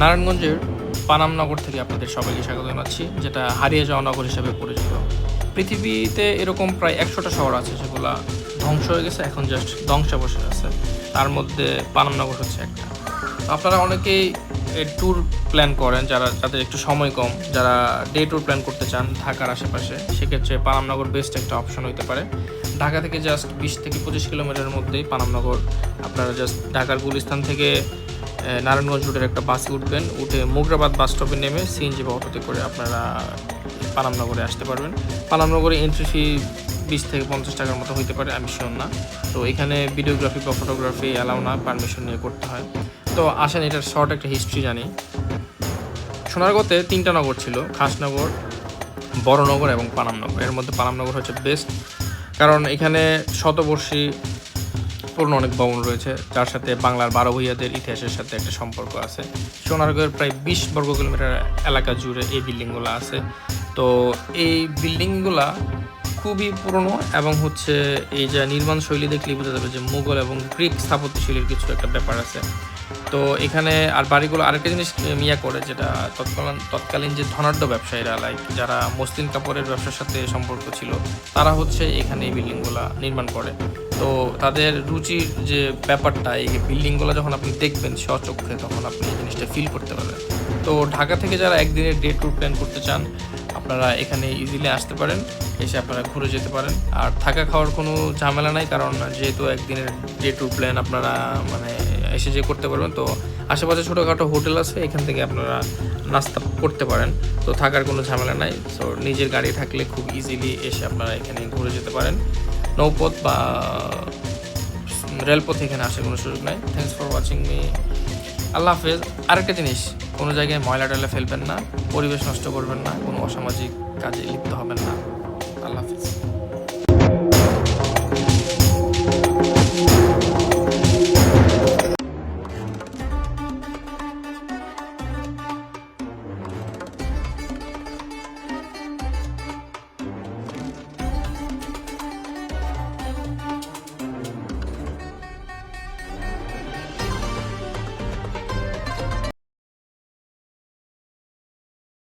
নারায়ণগঞ্জের পানামনগর থেকে আপনাদের সবাইকে স্বাগত জানাচ্ছি, যেটা হারিয়ে যাওয়া নগর হিসেবে পরিচিত। পৃথিবীতে এরকম প্রায় 100টা শহর আছে যেগুলো ধ্বংস হয়ে গেছে, এখন জাস্ট ধ্বংসাবশেষ আছে। তার মধ্যে পানামনগর হচ্ছে একটা। আপনারা অনেকেই ট্যুর প্ল্যান করেন, যাদের একটু সময় কম, যারা ডে ট্যুর প্ল্যান করতে চান ঢাকার আশেপাশে, সেক্ষেত্রে পানামনগর বেস্ট একটা অপশন হতে পারে। ঢাকা থেকে জাস্ট 20 থেকে 25 কিলোমিটারের মধ্যেই পানামনগর। আপনারা জাস্ট ঢাকার গুলিস্তান থেকে নারায়ণগঞ্জ রুটের একটা বাসে উঠবেন, উঠে মুগরাবাদ বাস স্টপে নেমে সিএনজি বা অটোতে করে আপনারা পানামনগরে আসতে পারবেন। পানামনগরে এন্ট্রি ফি 20 থেকে 50 টাকার মতো হইতে পারে, আমি শিওর না। তো এখানে ভিডিওগ্রাফি বা ফটোগ্রাফি অ্যালাউ না, পারমিশন নিয়ে করতে হয়। তো আসেন এটার শর্ট একটা হিস্ট্রি জানি। সোনারগাঁওতে 3টা নগর ছিল, খাসনগর, বড়নগর এবং পানামনগর। এর মধ্যে পানামনগর হচ্ছে বেস্ট, কারণ এখানে শতবর্ষী পুরনো অনেক ভবন রয়েছে, যার সাথে বাংলার 12 ভূঁইয়াদের ইতিহাসের সাথে একটা সম্পর্ক আছে। সোনারগাঁওয়ের প্রায় 20 বর্গ কিলোমিটার এলাকা জুড়ে এই বিল্ডিংগুলো আছে। তো এই বিল্ডিংগুলা খুবই পুরনো এবং হচ্ছে এই যে নির্মাণ শৈলী দেখলেই বোঝা যাবে যে মুঘল এবং গ্রিক স্থাপত্যশৈলীর কিছু একটা ব্যাপার আছে। তো এখানে আর বাড়িগুলো আরেকটা জিনিস মিয়া করে, যেটা তৎকালীন যে ধনাঢ্য ব্যবসায়ীরা, লাইক যারা মসলিন কাপড়ের ব্যবসার সাথে সম্পর্ক ছিল, তারা হচ্ছে এখানে এই বিল্ডিংগুলো নির্মাণ করে। তো তাদের রুচির যে ব্যাপারটা, এই বিল্ডিংগুলো যখন আপনি দেখবেন স্বচক্ষে, তখন আপনি এই জিনিসটা ফিল করতে পারবেন। তো ঢাকা থেকে যারা একদিনের ডে ট্যুর প্ল্যান করতে চান, আপনারা এখানে ইজিলি আসতে পারেন, এসে আপনারা ঘুরে যেতে পারেন। আর থাকা খাওয়ার কোনো ঝামেলা নাই, কারণ যেহেতু একদিনের ডে ট্যুর প্ল্যান আপনারা মানে এসে যে করতে পারবেন। তো আশেপাশে ছোটোখাটো হোটেল আছে, এখান থেকে আপনারা নাস্তা করতে পারেন। তো থাকার কোনো ঝামেলা নাই। সো নিজের গাড়ি থাকলে খুব ইজিলি এসে আপনারা এখানে ঘুরে যেতে পারেন। নৌপথ বা রেলপথে এখানে আসার কোনো সুযোগ নাই। Thanks for watching me. আল্লাহ হাফেজ। আরেকটা জিনিস, কোনো জায়গায় ময়লা টয়লা ফেলবেন না, পরিবেশ নষ্ট করবেন না, কোনো অসামাজিক কাজে লিপ্ত হবেন না। আল্লাহ হাফেজ।